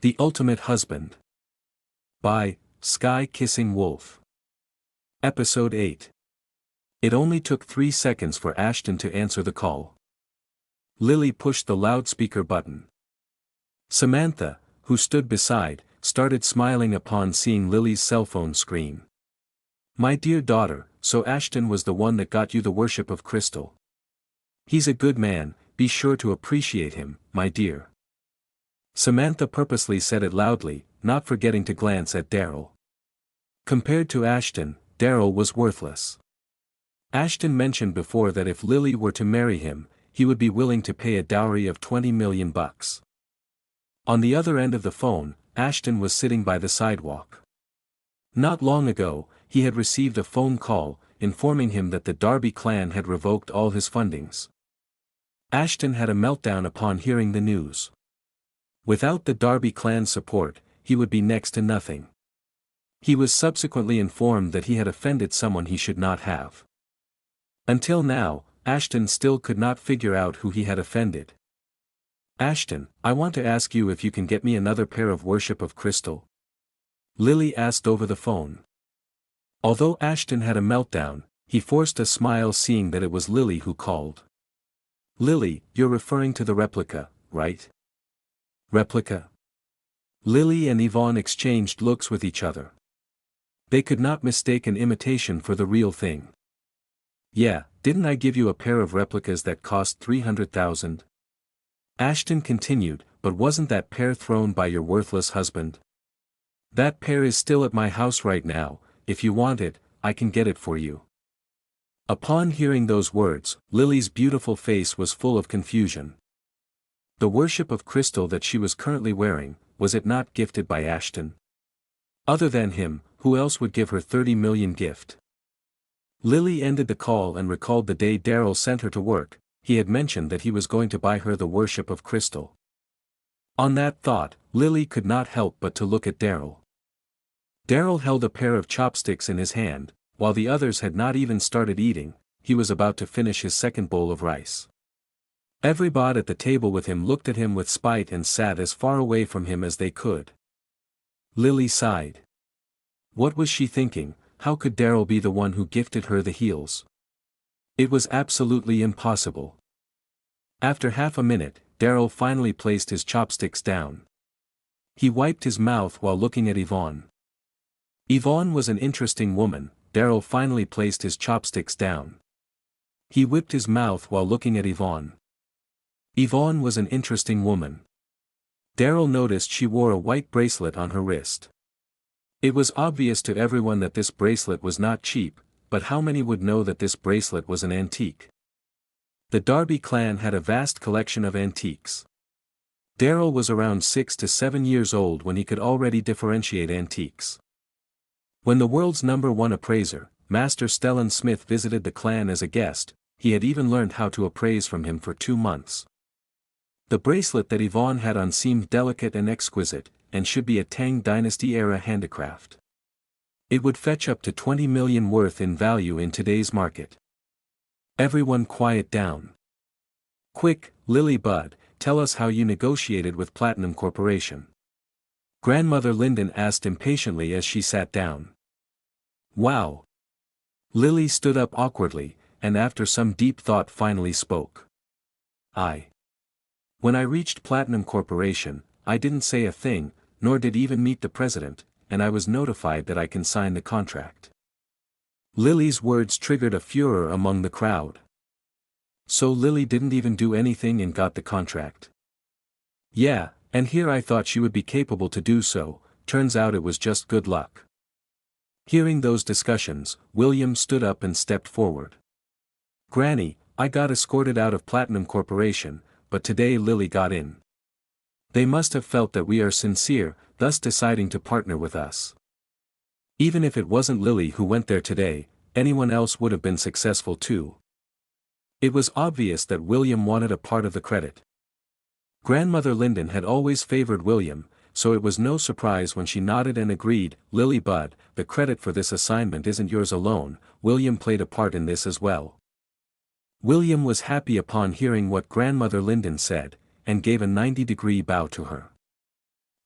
The Ultimate Husband. By Sky Kissing Wolf. Episode 8. It only took 3 seconds for Ashton to answer the call. Lily pushed the loudspeaker button. Samantha, who stood beside, started smiling upon seeing Lily's cell phone screen. "My dear daughter, so Ashton was the one that got you the worship of Crystal. He's a good man, be sure to appreciate him, my dear." Samantha purposely said it loudly, not forgetting to glance at Daryl. Compared to Ashton, Daryl was worthless. Ashton mentioned before that if Lily were to marry him, he would be willing to pay a dowry of $20 million. On the other end of the phone, Ashton was sitting by the sidewalk. Not long ago, he had received a phone call, informing him that the Darby clan had revoked all his fundings. Ashton had a meltdown upon hearing the news. Without the Darby clan's support, he would be next to nothing. He was subsequently informed that he had offended someone he should not have. Until now, Ashton still could not figure out who he had offended. "Ashton, I want to ask you if you can get me another pair of Worship of Crystal?" Lily asked over the phone. Although Ashton had a meltdown, he forced a smile seeing that it was Lily who called. "Lily, you're referring to the replica, right?" "Replica?" Lily and Yvonne exchanged looks with each other. They could not mistake an imitation for the real thing. "Yeah, didn't I give you a pair of replicas that cost $300,000? Ashton continued, "But wasn't that pair thrown by your worthless husband? That pair is still at my house right now. If you want it, I can get it for you." Upon hearing those words, Lily's beautiful face was full of confusion. The Worship of Crystal that she was currently wearing, was it not gifted by Ashton? Other than him, who else would give her $30 million gift? Lily ended the call and recalled the day Daryl sent her to work. He had mentioned that he was going to buy her the Worship of Crystal. On that thought, Lily could not help but to look at Daryl. Daryl held a pair of chopsticks in his hand, while the others had not even started eating. He was about to finish his second bowl of rice. Everybody at the table with him looked at him with spite and sat as far away from him as they could. Lily sighed. What was she thinking? How could Daryl be the one who gifted her the heels? It was absolutely impossible. After half a minute, Daryl finally placed his chopsticks down. He wiped his mouth while looking at Yvonne. Yvonne was an interesting woman. Daryl finally placed his chopsticks down. He whipped his mouth while looking at Yvonne. Yvonne was an interesting woman. Daryl noticed she wore a white bracelet on her wrist. It was obvious to everyone that this bracelet was not cheap, but how many would know that this bracelet was an antique? The Darby clan had a vast collection of antiques. Daryl was around 6 to 7 years old when he could already differentiate antiques. When the world's #1 appraiser, Master Stellan Smith, visited the clan as a guest, he had even learned how to appraise from him for 2 months. The bracelet that Yvonne had on seemed delicate and exquisite, and should be a Tang Dynasty-era handicraft. It would fetch up to $20 million worth in value in today's market. Everyone quiet down. Quick, Lily Bud, tell us how you negotiated with Platinum Corporation. Grandmother Linden asked impatiently as she sat down. Wow. Lily stood up awkwardly, and after some deep thought finally spoke. When I reached Platinum Corporation, I didn't say a thing, nor did even meet the president, and I was notified that I can sign the contract. Lily's words triggered a furor among the crowd. So Lily didn't even do anything and got the contract? Yeah, and here I thought she would be capable to do so, turns out it was just good luck. Hearing those discussions, William stood up and stepped forward. Granny, I got escorted out of Platinum Corporation, but today Lily got in. They must have felt that we are sincere, thus deciding to partner with us. Even if it wasn't Lily who went there today, anyone else would have been successful too. It was obvious that William wanted a part of the credit. Grandmother Linden had always favored William, so it was no surprise when she nodded and agreed. Lily Bud, the credit for this assignment isn't yours alone, William played a part in this as well. William was happy upon hearing what Grandmother Linden said, and gave a 90-degree bow to her.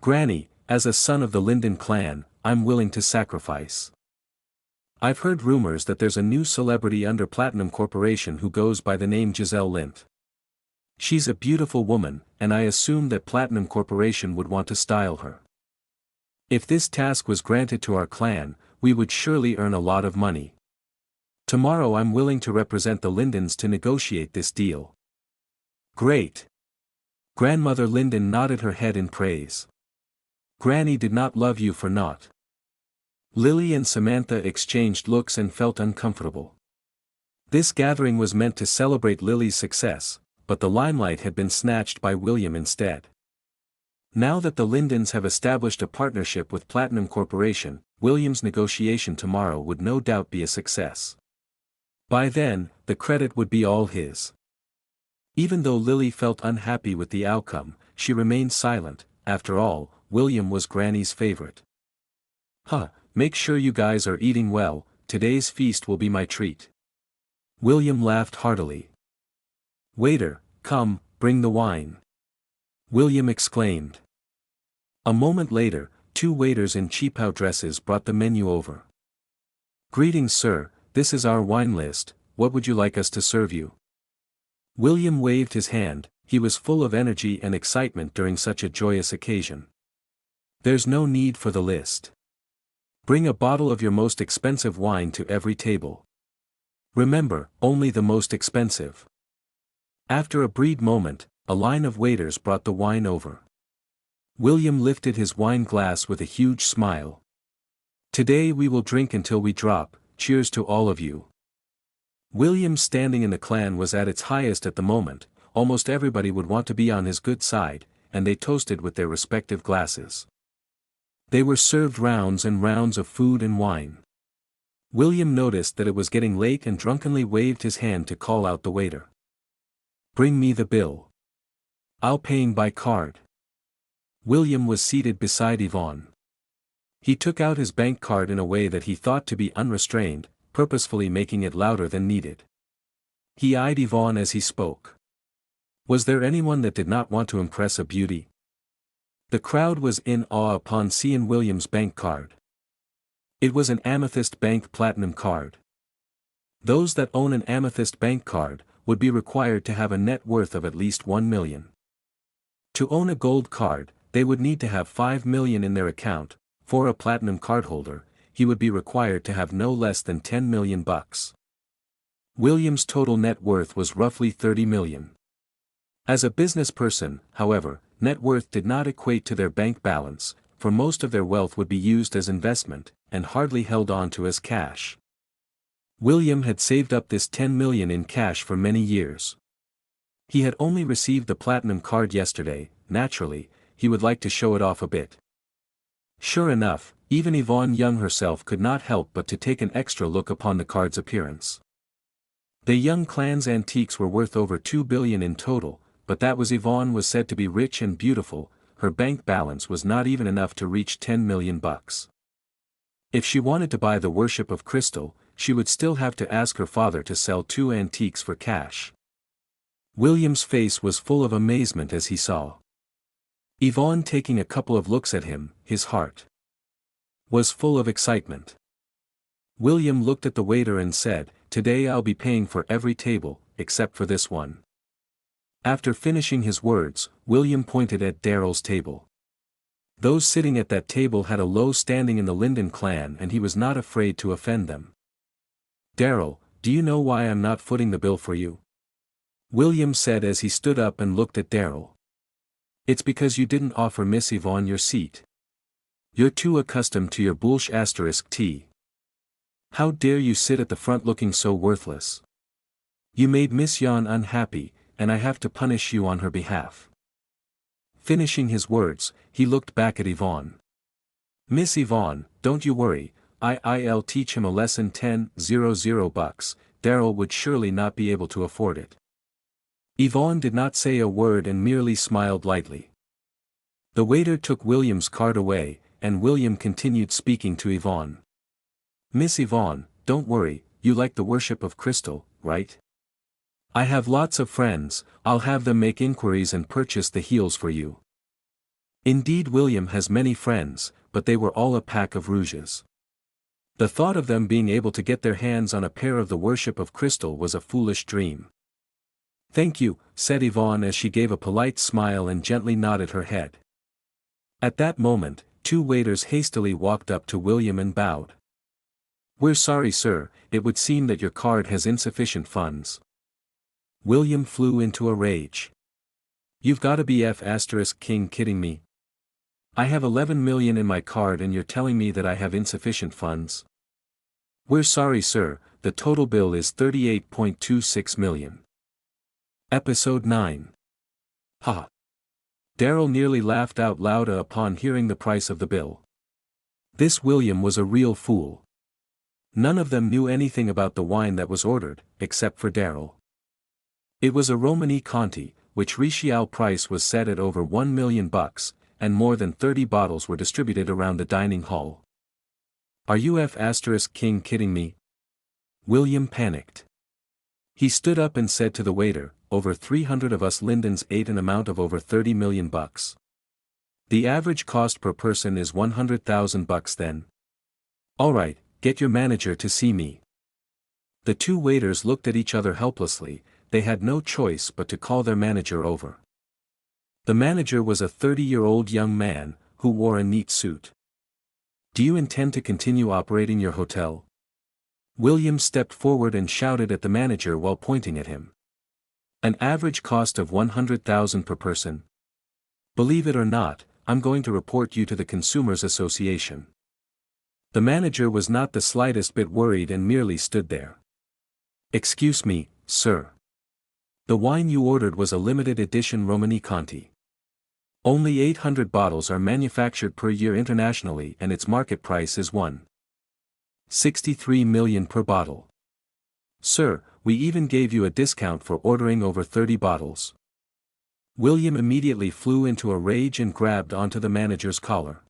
Granny, as a son of the Linden clan, I'm willing to sacrifice. I've heard rumors that there's a new celebrity under Platinum Corporation who goes by the name Giselle Lint. She's a beautiful woman, and I assume that Platinum Corporation would want to style her. If this task was granted to our clan, we would surely earn a lot of money. Tomorrow I'm willing to represent the Lindens to negotiate this deal. Great. Grandmother Linden nodded her head in praise. Granny did not love you for naught. Lily and Samantha exchanged looks and felt uncomfortable. This gathering was meant to celebrate Lily's success, but the limelight had been snatched by William instead. Now that the Lindens have established a partnership with Platinum Corporation, William's negotiation tomorrow would no doubt be a success. By then, the credit would be all his. Even though Lily felt unhappy with the outcome, she remained silent. After all, William was Granny's favorite. Make sure you guys are eating well, today's feast will be my treat. William laughed heartily. Waiter, come, bring the wine. William exclaimed. A moment later, 2 waiters in cheapao dresses brought the menu over. Greetings, sir, this is our wine list, what would you like us to serve you? William waved his hand, he was full of energy and excitement during such a joyous occasion. There's no need for the list. Bring a bottle of your most expensive wine to every table. Remember, only the most expensive. After a brief moment, a line of waiters brought the wine over. William lifted his wine glass with a huge smile. Today we will drink until we drop, cheers to all of you. William's standing in the clan was at its highest at the moment, almost everybody would want to be on his good side, and they toasted with their respective glasses. They were served rounds and rounds of food and wine. William noticed that it was getting late and drunkenly waved his hand to call out the waiter. Bring me the bill. I'll paying by card. William was seated beside Yvonne. He took out his bank card in a way that he thought to be unrestrained, purposefully making it louder than needed. He eyed Yvonne as he spoke. Was there anyone that did not want to impress a beauty? The crowd was in awe upon seeing William's bank card. It was an Amethyst Bank Platinum card. Those that own an Amethyst Bank card would be required to have a net worth of at least 1 million. To own a gold card, they would need to have 5 million in their account. For a platinum cardholder, he would be required to have no less than 10 million bucks. William's total net worth was roughly 30 million. As a business person, however, net worth did not equate to their bank balance, for most of their wealth would be used as investment, and hardly held on to as cash. William had saved up this 10 million in cash for many years. He had only received the platinum card yesterday, naturally, he would like to show it off a bit. Sure enough, even Yvonne Young herself could not help but to take an extra look upon the card's appearance. The Young clan's antiques were worth over 2 billion in total, but that was Yvonne was said to be rich and beautiful, her bank balance was not even enough to reach 10 million bucks. If she wanted to buy the worship of Crystal, she would still have to ask her father to sell 2 antiques for cash. William's face was full of amazement as he saw Yvonne taking a couple of looks at him, his heart was full of excitement. William looked at the waiter and said, "Today I'll be paying for every table, except for this one." After finishing his words, William pointed at Daryl's table. Those sitting at that table had a low standing in the Linden clan and he was not afraid to offend them. "Daryl, do you know why I'm not footing the bill for you?" William said as he stood up and looked at Daryl. "It's because you didn't offer Miss Yvonne your seat. You're too accustomed to your Bullsh * tea. How dare you sit at the front looking so worthless? You made Miss Yon unhappy, and I have to punish you on her behalf." Finishing his words, he looked back at Yvonne. "Miss Yvonne, don't you worry, I'll teach him a lesson. 10,000 bucks, Daryl would surely not be able to afford it." Yvonne did not say a word and merely smiled lightly. The waiter took William's card away, and William continued speaking to Yvonne. "Miss Yvonne, don't worry, you like the worship of Crystal, right? I have lots of friends, I'll have them make inquiries and purchase the heels for you. Indeed, William has many friends, but they were all a pack of rouges. The thought of them being able to get their hands on a pair of the worship of crystal was a foolish dream. "Thank you," said Yvonne as she gave a polite smile and gently nodded her head. At that moment, two waiters hastily walked up to William and bowed. "We're sorry, sir, it would seem that your card has insufficient funds." William flew into a rage. "You've gotta be King kidding me. I have 11 million in my card and you're telling me that I have insufficient funds?" "We're sorry, sir, the total bill is 38.26 million. Episode 9. Ha! Daryl nearly laughed out loud upon hearing the price of the bill. This William was a real fool. None of them knew anything about the wine that was ordered, except for Daryl. It was a Romanée-Conti, which retail price was set at over $1 million, and more than 30 bottles were distributed around the dining hall. "Are you King kidding me?" William panicked. He stood up and said to the waiter, "Over 300 of us Lindens ate an amount of over $30 million. The average cost per person is $100,000 then. Alright, get your manager to see me." The two waiters looked at each other helplessly. They had no choice but to call their manager over. The manager was a 30-year-old young man, who wore a neat suit. "Do you intend to continue operating your hotel?" William stepped forward and shouted at the manager while pointing at him. "An average cost of $100,000 per person. Believe it or not, I'm going to report you to the Consumers Association." The manager was not the slightest bit worried and merely stood there. "Excuse me, sir. The wine you ordered was a limited edition Romanée-Conti. Only 800 bottles are manufactured per year internationally and its market price is $1.63 million per bottle. Sir, we even gave you a discount for ordering over 30 bottles." William immediately flew into a rage and grabbed onto the manager's collar.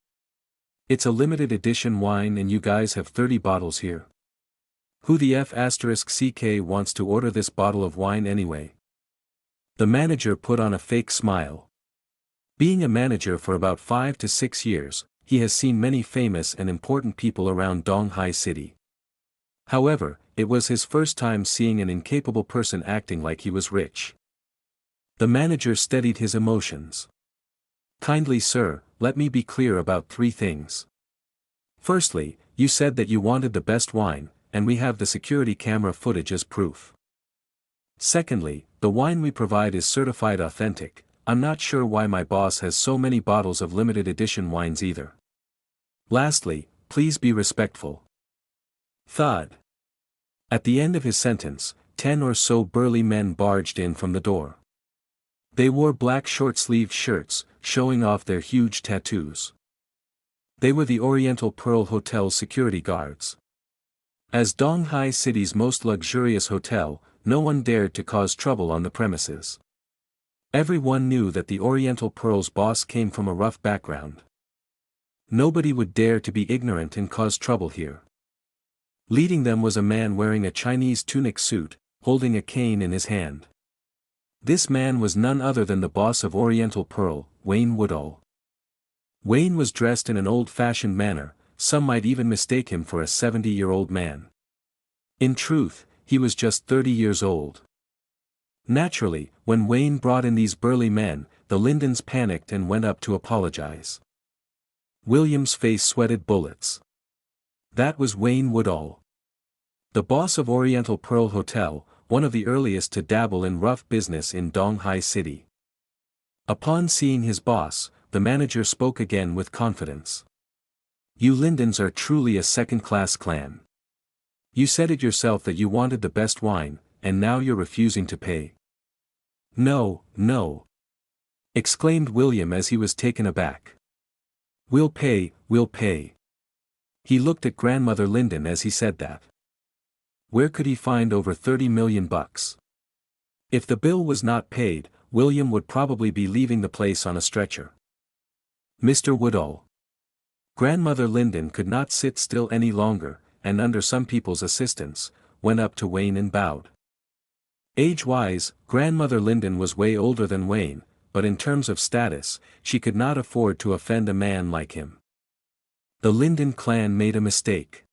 "It's a limited edition wine and you guys have 30 bottles here. Who the CK wants to order this bottle of wine anyway?" The manager put on a fake smile. Being a manager for about 5 to 6 years, he has seen many famous and important people around Donghai City. However, it was his first time seeing an incapable person acting like he was rich. The manager steadied his emotions. "Kindly sir, let me be clear about 3 things. Firstly, you said that you wanted the best wine, and we have the security camera footage as proof. Secondly, the wine we provide is certified authentic. I'm not sure why my boss has so many bottles of limited edition wines either. Lastly, please be respectful." Thud. At the end of his sentence, 10 or so burly men barged in from the door. They wore black short-sleeved shirts, showing off their huge tattoos. They were the Oriental Pearl Hotel's security guards. As Donghai City's most luxurious hotel, no one dared to cause trouble on the premises. Everyone knew that the Oriental Pearl's boss came from a rough background. Nobody would dare to be ignorant and cause trouble here. Leading them was a man wearing a Chinese tunic suit, holding a cane in his hand. This man was none other than the boss of Oriental Pearl, Wayne Woodall. Wayne was dressed in an old-fashioned manner, some might even mistake him for a 70-year-old man. In truth, he was just 30 years old. Naturally, when Wayne brought in these burly men, the Lindens panicked and went up to apologize. William's face sweated bullets. That was Wayne Woodall, the boss of Oriental Pearl Hotel, one of the earliest to dabble in rough business in Donghai City. Upon seeing his boss, the manager spoke again with confidence. "You Lindens are truly a second-class clan. You said it yourself that you wanted the best wine, and now you're refusing to pay." "No, no!" exclaimed William as he was taken aback. We'll pay." He looked at Grandmother Linden as he said that. Where could he find over $30 million? If the bill was not paid, William would probably be leaving the place on a stretcher. "Mr. Woodall." Grandmother Linden could not sit still any longer, and under some people's assistance, went up to Wayne and bowed. Age-wise, Grandmother Linden was way older than Wayne, but in terms of status, she could not afford to offend a man like him. The Linden clan made a mistake.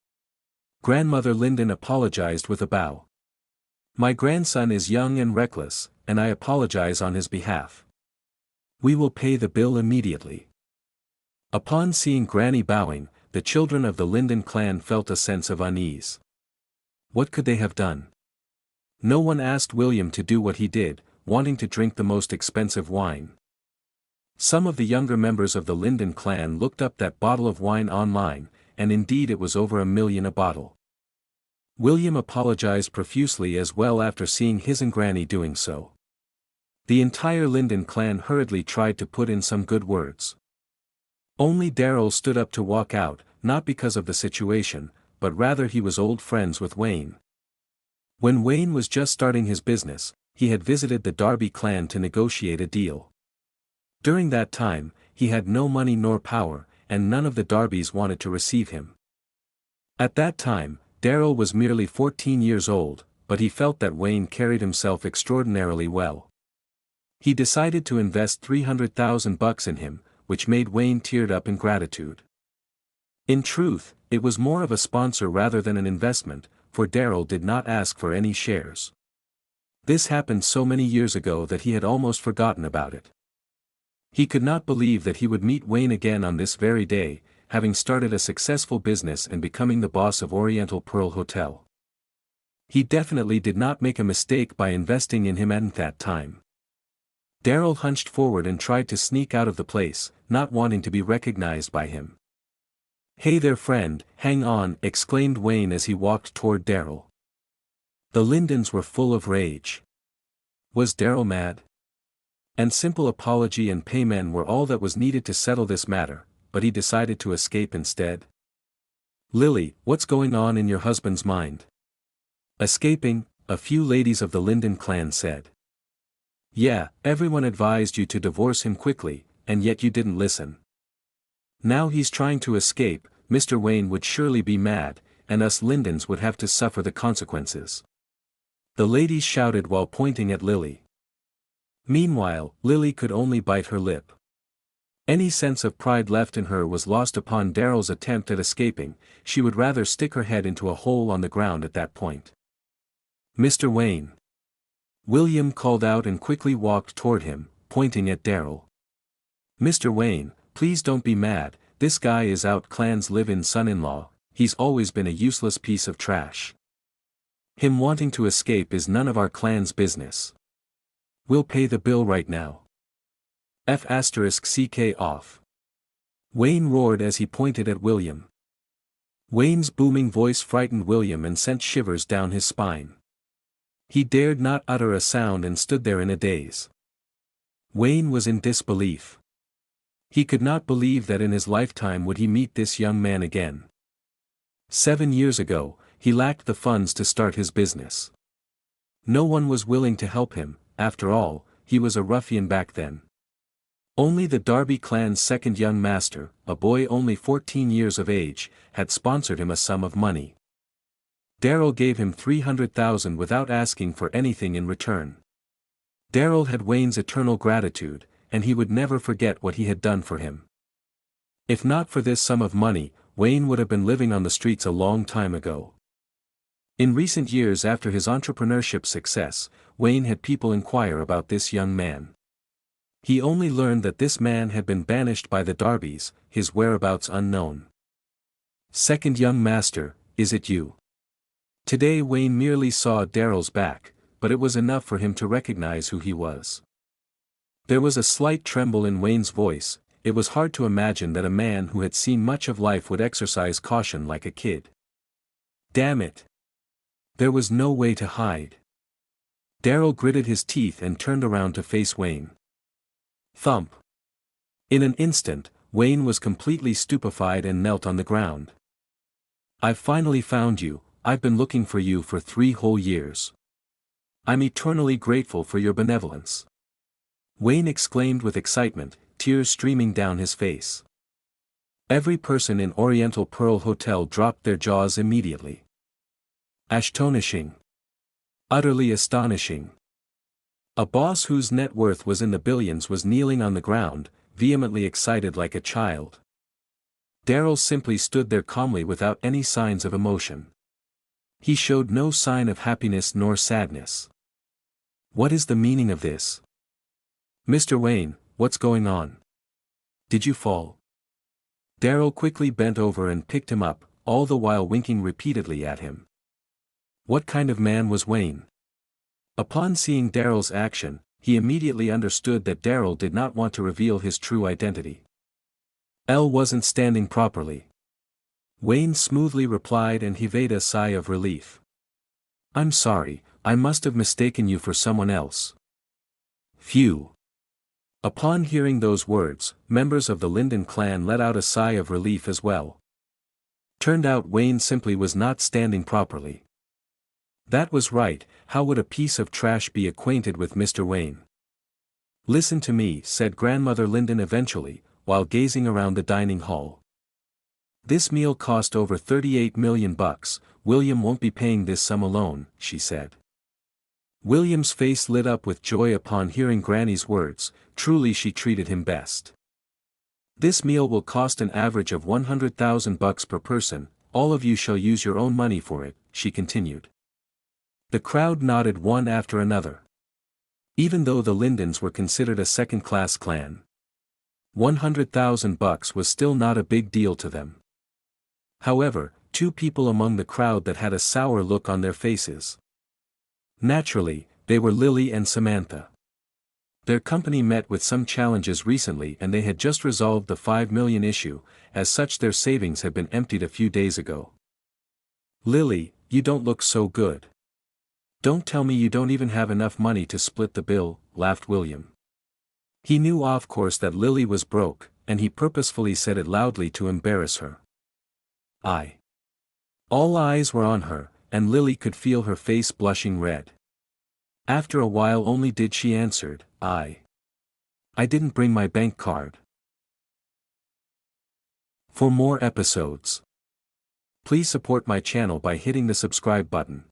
Grandmother Linden apologized with a bow. My grandson is young and reckless, and I apologize on his behalf. We will pay the bill immediately. Upon seeing Granny bowing, the children of the Linden clan felt a sense of unease. What could they have done? No one asked William to do what he did, wanting to drink the most expensive wine. Some of the younger members of the Linden clan looked up that bottle of wine online, and indeed it was over $1 million a bottle. William apologized profusely as well after seeing his and Granny doing so. The entire Linden clan hurriedly tried to put in some good words. Only Darryl stood up to walk out, not because of the situation, but rather he was old friends with Wayne. When Wayne was just starting his business, he had visited the Darby clan to negotiate a deal. During that time, he had no money nor power, and none of the Darbys wanted to receive him. At that time, Darryl was merely 14 years old, but he felt that Wayne carried himself extraordinarily well. He decided to invest $300,000 in him, which made Wayne teared up in gratitude. In truth, it was more of a sponsor rather than an investment, for Darryl did not ask for any shares. This happened so many years ago that he had almost forgotten about it. He could not believe that he would meet Wayne again on this very day, having started a successful business and becoming the boss of Oriental Pearl Hotel. He definitely did not make a mistake by investing in him at that time. Darryl hunched forward and tried to sneak out of the place, not wanting to be recognized by him. "Hey there friend, hang on," exclaimed Wayne as he walked toward Darryl. The Lindens were full of rage. Was Darryl mad? And simple apology and payment were all that was needed to settle this matter, but he decided to escape instead. "Lily, what's going on in your husband's mind?" "Escaping," a few ladies of the Linden clan said. "Yeah, everyone advised you to divorce him quickly, and yet you didn't listen. Now he's trying to escape, Mr. Wayne would surely be mad, and us Lindens would have to suffer the consequences." The ladies shouted while pointing at Lily. Meanwhile, Lily could only bite her lip. Any sense of pride left in her was lost upon Darryl's attempt at escaping. She would rather stick her head into a hole on the ground at that point. "Mr. Wayne." William called out and quickly walked toward him, pointing at Darryl. "Mr. Wayne, please don't be mad, this guy is out clan's live-in son-in-law, he's always been a useless piece of trash. Him wanting to escape is none of our clan's business. We'll pay the bill right now. F***ck off." Wayne roared as he pointed at William. Wayne's booming voice frightened William and sent shivers down his spine. He dared not utter a sound and stood there in a daze. Wayne was in disbelief. He could not believe that in his lifetime would he meet this young man again. 7 years ago, he lacked the funds to start his business. No one was willing to help him, after all, he was a ruffian back then. Only the Darby clan's second young master, a boy only 14 years of age, had sponsored him a sum of money. Darryl gave him $300,000 without asking for anything in return. Darryl had Wayne's eternal gratitude, and he would never forget what he had done for him. If not for this sum of money, Wayne would have been living on the streets a long time ago. In recent years after his entrepreneurship success, Wayne had people inquire about this young man. He only learned that this man had been banished by the Darbys, his whereabouts unknown. "Second young master, is it you?" Today Wayne merely saw Darryl's back, but it was enough for him to recognize who he was. There was a slight tremble in Wayne's voice. It was hard to imagine that a man who had seen much of life would exercise caution like a kid. Damn it! There was no way to hide. Darryl gritted his teeth and turned around to face Wayne. Thump! In an instant, Wayne was completely stupefied and knelt on the ground. "I've finally found you, I've been looking for you for 3 whole years. I'm eternally grateful for your benevolence." Wayne exclaimed with excitement, tears streaming down his face. Every person in Oriental Pearl Hotel dropped their jaws immediately. Astonishing. Utterly astonishing. A boss whose net worth was in the billions was kneeling on the ground, vehemently excited like a child. Darryl simply stood there calmly without any signs of emotion. He showed no sign of happiness nor sadness. What is the meaning of this? Mr. Wayne, what's going on? Did you fall? Darryl quickly bent over and picked him up, all the while winking repeatedly at him. What kind of man was Wayne? Upon seeing Darryl's action, he immediately understood that Darryl did not want to reveal his true identity. Elle wasn't standing properly. Wayne smoothly replied and heaved a sigh of relief. I'm sorry, I must have mistaken you for someone else. Phew. Upon hearing those words, members of the Linden clan let out a sigh of relief as well. Turned out Wayne simply was not standing properly. That was right, how would a piece of trash be acquainted with Mr. Wayne? Listen to me, said Grandmother Linden eventually, while gazing around the dining hall. This meal cost over $38 million. William won't be paying this sum alone, she said. William's face lit up with joy upon hearing Granny's words, truly she treated him best. This meal will cost an average of $100,000 per person, all of you shall use your own money for it, she continued. The crowd nodded one after another. Even though the Lindens were considered a second-class clan, $100,000 was still not a big deal to them. However, two people among the crowd that had a sour look on their faces. Naturally, they were Lily and Samantha. Their company met with some challenges recently and they had just resolved the $5 million issue, as such their savings had been emptied a few days ago. Lily, you don't look so good. Don't tell me you don't even have enough money to split the bill, laughed William. He knew of course that Lily was broke, and he purposefully said it loudly to embarrass her. All eyes were on her, and Lily could feel her face blushing red. After a while only did she answered, I didn't bring my bank card. For more episodes, please support my channel by hitting the subscribe button.